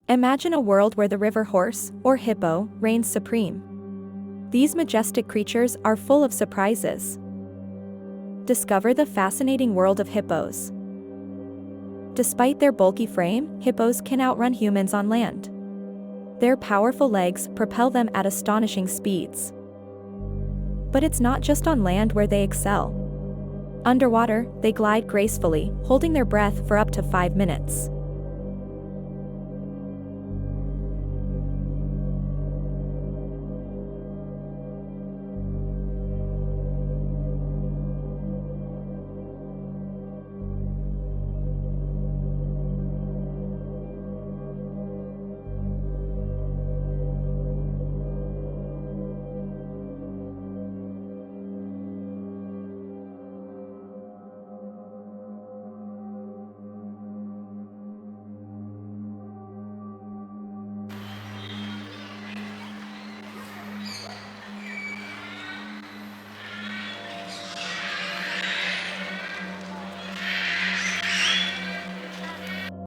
Imagine a world where the river horse, or hippo, reigns supreme. These majestic creatures are full of surprises. Discover the fascinating world of hippos. Despite their bulky frame, hippos can outrun humans on land. Their powerful legs propel them at astonishing speeds. But it's not just on land where they excel. Underwater, they glide gracefully, holding their breath for up to 5 minutes.